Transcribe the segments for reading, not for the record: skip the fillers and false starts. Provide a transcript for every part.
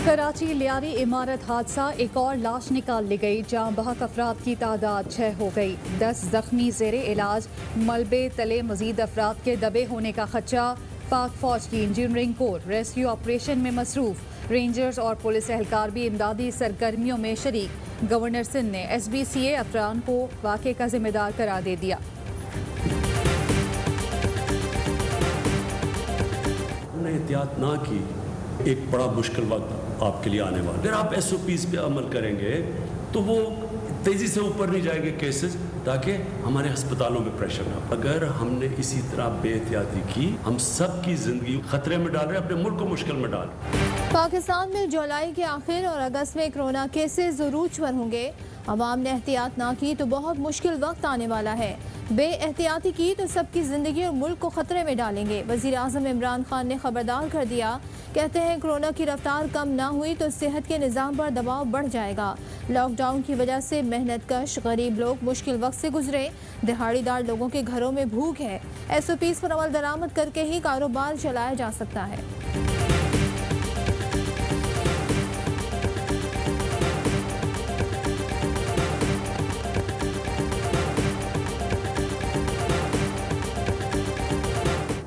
कराची लियारी इमारत हादसा, एक और लाश निकाल ली गई। जाँ बहक अफराद की तादाद 6 हो गई। 10 जख्मी जेर इलाज। मलबे तले मजीद अफराद के दबे होने का खदशा। पाक फौज की इंजीनियरिंग कोर रेस्क्यू ऑपरेशन में मसरूफ। रेंजर्स और पुलिस एहलकार भी इमदादी सरगर्मियों में शरीक। गवर्नर सिंध ने SBCA अफरान को वाक़े का जिम्मेदार करार दे दिया। हमने एहतियात ना की, एक बड़ा मुश्किल वक्त आपके लिए आने वाला। अगर आप SOPs पे अमल करेंगे तो वो तेज़ी से ऊपर नहीं जाएंगे केसेस, ताकि हमारे अस्पतालों में प्रेशर ना। अगर हमने इसी तरह बेहतियाती की, हम सब की ज़िंदगी खतरे में डाल रहे हैं, अपने मुल्क को मुश्किल में डाल रहे हैं। पाकिस्तान में जुलाई के आखिर और अगस्त में कोरोना केसेस ज़रूर पर होंगे। अवाम ने एहतियात ना की तो बहुत मुश्किल वक्त आने वाला है। बेएहतियाती की तो सबकी ज़िंदगी और मुल्क को ख़तरे में डालेंगे। वज़ीर आज़म इमरान खान ने खबरदार कर दिया। कहते हैं कोरोना की रफ्तार कम ना हुई तो सेहत के निज़ाम पर दबाव बढ़ जाएगा। लॉकडाउन की वजह से मेहनत कश गरीब लोग मुश्किल वक्त से गुजरे। दिहाड़ीदार लोगों के घरों में भूख है। SOPs पर अमल दरामद करके ही कारोबार चलाया जा सकता है।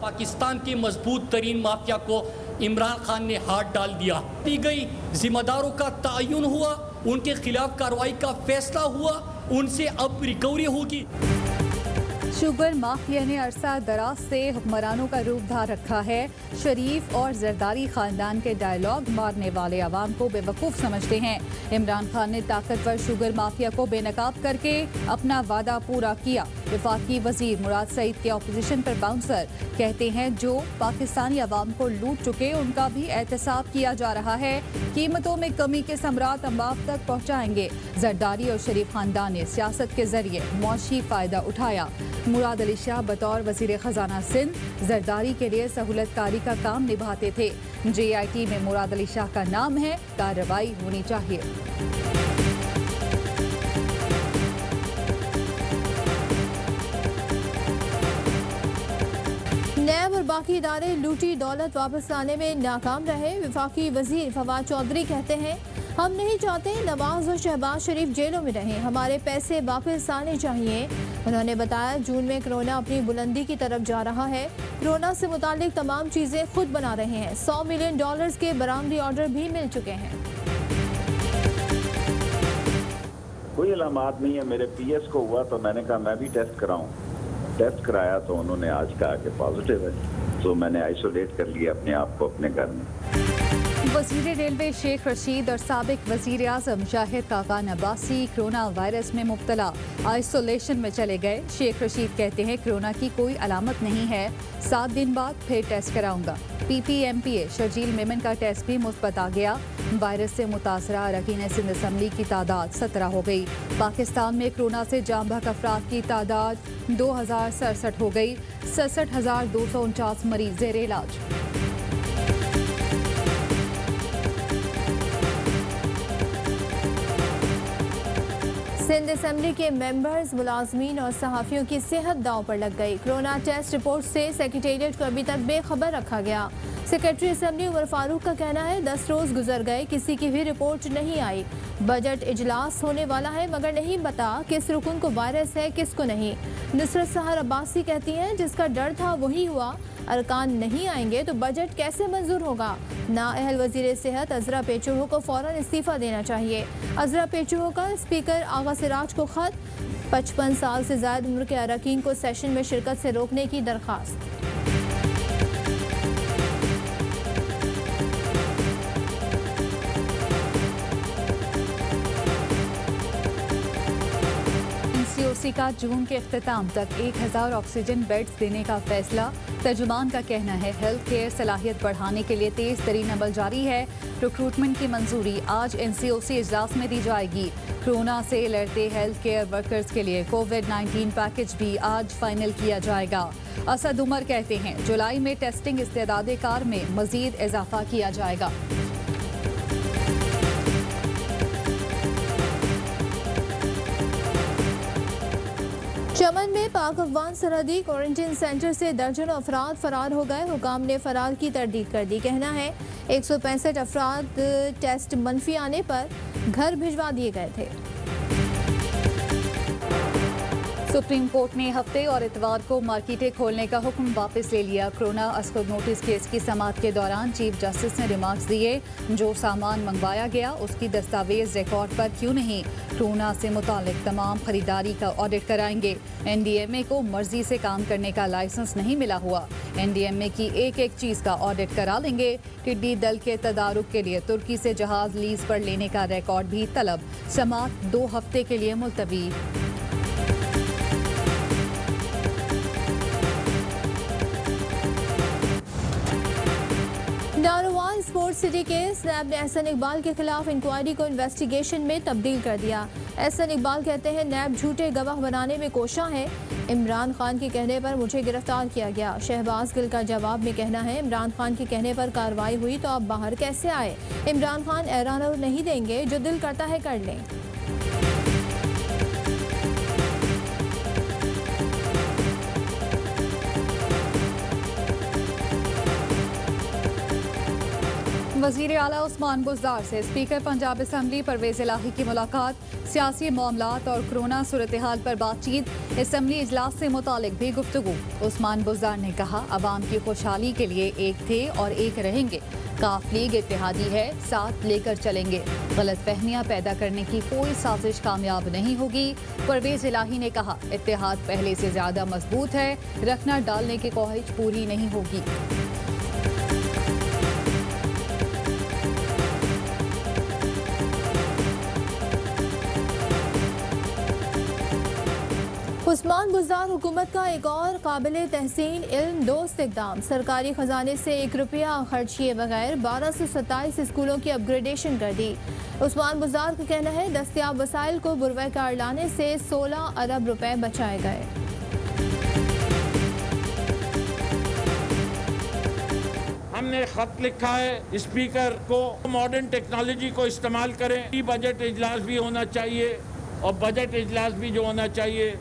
पाकिस्तान के मजबूत तरीन माफिया को इमरान खान ने हाथ डाल दिया। दी गई जिम्मेदारों का तयन हुआ, उनके खिलाफ कार्रवाई का फैसला हुआ, उनसे अब रिकवरी होगी। शुगर माफिया ने अरसा दराज से हुक्मरानों का रूप धार रखा है। शरीफ और जरदारी खानदान के डायलॉग मारने वाले अवाम को बेवकूफ़ समझते हैं। इमरान खान ने ताकतवर शुगर माफिया को बेनकाब करके अपना वादा पूरा किया। वफाकी वजीर मुराद सईद के ऑपोजिशन पर बाउंसर कहते हैं जो पाकिस्तानी अवाम को लूट चुके उनका भी एहतसाब किया जा रहा है। कीमतों में कमी के सम्राट अम्बाब तक पहुँचाएंगे। जरदारी और शरीफ खानदान ने सियासत के जरिए मुआशी फ़ायदा उठाया। मुराद अली शाह बतौर वज़ीर ख़जाना सिंध जरदारी के लिए सहूलतकारी का काम निभाते थे। JIT में मुराद अली शाह का नाम है, कार्रवाई होनी चाहिए। नैब और बाकी इदारे लूटी दौलत वापस लाने में नाकाम रहे। वफाकी वजीर फवाद चौधरी कहते हैं हम नहीं चाहते नवाज और शहबाज शरीफ जेलों में रहें, हमारे पैसे वापस आने चाहिए। उन्होंने बताया जून में कोरोना अपनी बुलंदी की तरफ जा रहा है। कोरोना से मुतालिक तमाम चीजें खुद बना रहे हैं। $100 मिलियन के बरामदी ऑर्डर भी मिल चुके हैं। कोई अलामात नहीं है। मेरे PS को हुआ तो मैंने कहा मैं भी टेस्ट कराऊं। टेस्ट कराया तो उन्होंने आज कहा कि पॉजिटिव है, तो मैंने आइसोलेट कर लिया अपने आप को अपने घर में। वज़ीर रेलवे शेख रशीद और साबिक वज़ीर आज़म शाहिद काकान अब्बासी कोरोना वायरस में मुब्तला, आइसोलेशन में चले गए। शेख रशीद कहते हैं कोरोना की कोई अलामत नहीं है, 7 दिन बाद फिर टेस्ट कराऊंगा। PPMPA शर्जील मेमन का टेस्ट भी मुस्बत आ गया। वायरस से मुतासरा अरकान सिंध असम्बली की तादाद 17 हो गई। पाकिस्तान में कोरोना से जाँ बहक अफराद की तादाद 2067 हो गई। 67,249 मरीज ज़ेर इलाज। सिंध असम्बली के मेंबर्स, मुलाजमीन और सहाफ़ियों की सेहत दांव पर लग गई। कोरोना टेस्ट रिपोर्ट से सेक्रेटेरिएट को अभी तक बेखबर रखा गया। सेक्रेटरी असम्बली उमर फारूक का कहना है 10 रोज गुजर गए, किसी की भी रिपोर्ट नहीं आई। बजट इजलास होने वाला है मगर नहीं बता किस रुकन को वायरस है किसको नहीं। नुसरत सहर अब्बासी कहती हैं जिसका डर था वही हुआ, अरकान नहीं आएंगे तो बजट कैसे मंजूर होगा। नाअहल वजीर सेहत अजरा पेचुहो को फौरन इस्तीफा देना चाहिए। अजरा पेचुहो का स्पीकर आगा सिराज को खत। 55 साल से ज्यादा उम्र के अरकान को सेशन में शिरकत से रोकने की दरख्वास्त। NCOC का जून के अख्तिताम तक 1000 ऑक्सीजन बेड्स देने का फैसला। तर्जुमान का कहना है हेल्थ केयर सलाहियत बढ़ाने के लिए तेज तरीन अमल जारी है। रिक्रूटमेंट की मंजूरी आज NCOC इजलास में दी जाएगी। कोरोना से लड़ते हेल्थ केयर वर्कर्स के लिए COVID-19 पैकेज भी आज फाइनल किया जाएगा। असद उमर कहते हैं जुलाई में टेस्टिंग इस्तेदाद कार में मजीद इजाफा किया जाएगा। चमन में पाक अफगान सरहदी क्वारंटीन सेंटर से दर्जनों अफराद फरार हो गए। हुकाम ने फरार की तरदीद कर दी। कहना है 165 अफराद टेस्ट मनफी आने पर घर भिजवा दिए गए थे। सुप्रीम कोर्ट ने हफ्ते और इतवार को मार्केटें खोलने का हुक्म वापस ले लिया। कोरोना अस्कर नोटिस केस की समाअत के दौरान चीफ जस्टिस ने रिमार्क्स दिए, जो सामान मंगवाया गया उसकी दस्तावेज रिकॉर्ड पर क्यों नहीं। कोरोना से मुतालिक तमाम खरीदारी का ऑडिट कराएंगे। एनडीएमए को मर्जी से काम करने का लाइसेंस नहीं मिला हुआ। एनडीएमए की एक एक चीज का ऑडिट करा लेंगे। टिड्डी दल के तदारुक के लिए तुर्की से जहाज लीज पर लेने का रिकॉर्ड भी तलब। समाअत 2 हफ्ते के लिए मुलतवी। नारोवाल स्पोर्ट्स सिटी केस, नैब ने एहसन इकबाल के खिलाफ इंक्वायरी को इन्वेस्टिगेशन में तब्दील कर दिया। एहसन इकबाल कहते हैं नैब झूठे गवाह बनाने में कोशा है। इमरान खान के कहने पर मुझे गिरफ्तार किया गया। शहबाज गिल का जवाब में कहना है इमरान खान के कहने पर कार्रवाई हुई तो आप बाहर कैसे आए। इमरान खान एरान नहीं देंगे, जो दिल करता है कर लें। वज़ीर आला उस्मान बुज़दार से स्पीकर पंजाब असम्बली परवेज़ इलाही की मुलाकात। सियासी मामलात और कोरोना सूरत हाल पर बातचीत। असम्बली इजलास से मुतालिक भी गुफ्तगू। उस्मान बुज़दार ने कहा अवाम की खुशहाली के लिए एक थे और एक रहेंगे। काफ लीग इत्तेहादी है, साथ लेकर चलेंगे। गलत फहमियाँ पैदा करने की कोई साजिश कामयाब नहीं होगी। परवेज़ इलाही ने कहा इत्तेहाद पहले से ज़्यादा मजबूत है, रखना डालने की ख्वाहिश पूरी नहीं होगी। उस्मान बुज़दार हुकूमत का एक और काबिल तहसीन इल्म दोस्त इक़दाम। सरकारी खजाने से 1 रुपया खर्च किए बगैर 1227 स्कूलों की अपग्रेडेशन कर दी। उस्मान बुज़दार का कहना है दस्तियाब वसाइल को बुरवकार लाने से 16 अरब रुपए बचाए गए। हमने खत लिखा है स्पीकर को मॉडर्न टेक्नोलॉजी को इस्तेमाल करें। बजट इजलास भी होना चाहिए और बजट इजलास भी जो होना चाहिए।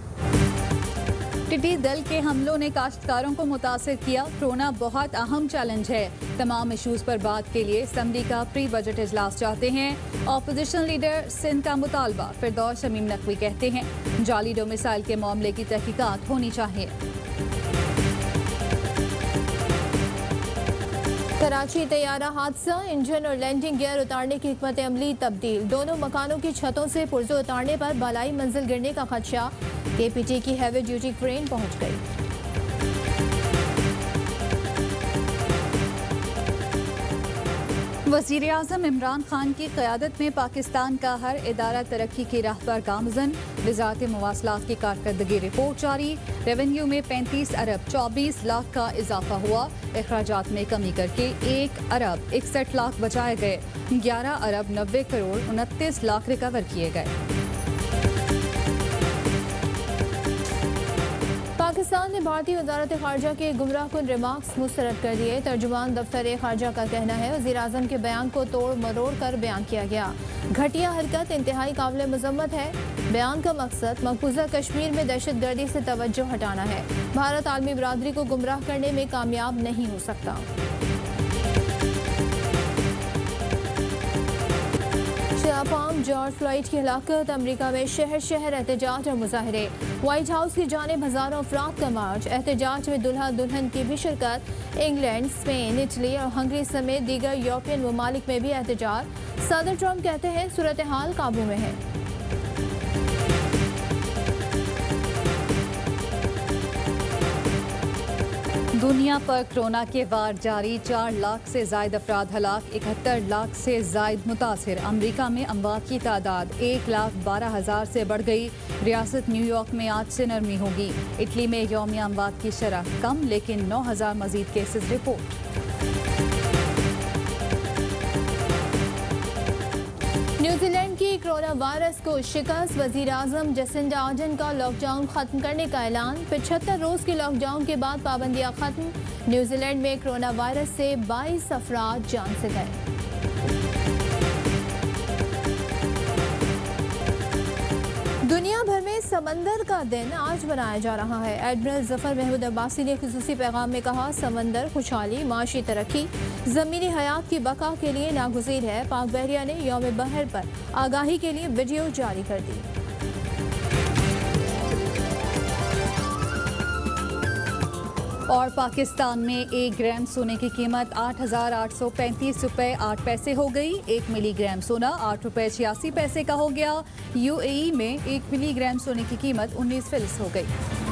टिड्डी दल के हमलों ने काश्तकारों को मुतासिर किया। कोरोना बहुत अहम चैलेंज है। तमाम इशूज पर बात के लिए असम्बली का प्री बजट इजलास चाहते हैं। ऑपोजिशन लीडर सिंध का मुतालबा। फिरदौस शमीम नकवी कहते हैं जाली डोमिसाइल के मामले की तहकीकात होनी चाहिए। कराची तैयारा हादसा, इंजन और लैंडिंग गियर उतारने की हिकमत अमली तब्दील। दोनों मकानों की छतों से पुर्जों उतारने पर बालाई मंजिल गिरने का खदशा। केपीटी की हैवी ड्यूटी क्रेन पहुंच गई। वज़ीर आज़म इमरान खान की क़यादत में पाकिस्तान का हर इदारा तरक्की की राह पर गामज़न। वज़ारत मवासलात की कारकर्दगी रिपोर्ट जारी। रेवेन्यू में 35 अरब 24 लाख का इजाफा हुआ। अखराजात में कमी करके 1 अरब 61 लाख बचाए गए। 11 अरब 90 करोड़ 29 लाख रिकवर किए गए। पाकिस्तान ने भारतीय वजारत खारजा के गुमराहकुन रिमार्क्स मुस्तरद कर दिए। तर्जुमान दफ्तर खारजा का कहना है वज़ीर आज़म के बयान को तोड़ मरोड़ कर बयान किया गया। घटिया हरकत इंतहाई काबिल मजम्मत है। बयान का मकसद मकबूजा कश्मीर में दहशत गर्दी से तवज्जो हटाना है। भारत आलमी बरादरी को गुमराह करने में कामयाब नहीं हो सकता। फार्म जॉर्ज फ्लॉयड की हलाकत, अमरीका में शहर शहर एहतजाज और मुजाहरे। व्हाइट हाउस की जानिब हजारों अफराद का मार्च। एहतजाज में दुल्हा दुल्हन की भी शिरकत। इंग्लैंड, स्पेन, इटली और हंगरी समेत दीगर यूरोपियन ममालिक में भी एहतजाज। सदर ट्रंप कहते हैं सूरत हाल काबू में है। दुनिया पर कोरोना के वार जारी। 4 लाख से जायद अफराद हलाक, 71 लाख से जायद मुतासिर। अमरीका में अमवात की तादाद 1,12,000 से बढ़ गई। रियासत न्यूयॉर्क में आज से नरमी होगी। इटली में यौमी अमवात की शरह कम, लेकिन 9,000 मजीद केसेस रिपोर्ट। न्यूजीलैंड की कोरोना वायरस को शिकस्त। वजीर आजम जसिंडा आर्डन का लॉकडाउन खत्म करने का ऐलान। 75 रोज के लॉकडाउन के बाद पाबंदियां खत्म। न्यूजीलैंड में कोरोना वायरस से 22 अफराद जान से गए। दुनिया भर में समंदर का दिन आज मनाया जा रहा है। एडमिरल जफर महमूद अब्बासी ने खुसूसी पैगाम में कहा, समंदर खुशहाली, माशी तरक्की, ज़मीनी हयात की बका के लिए नागुज़ीर है। पाक बहरिया ने यौम बहर पर आगाही के लिए वीडियो जारी कर दी। और पाकिस्तान में 1 ग्राम सोने की कीमत 8,835 रुपये 8 पैसे हो गई। 1 मिलीग्राम सोना 8 रुपये 86 पैसे का हो गया। UAE में 1 मिलीग्राम सोने की कीमत 19 फिल्स हो गई।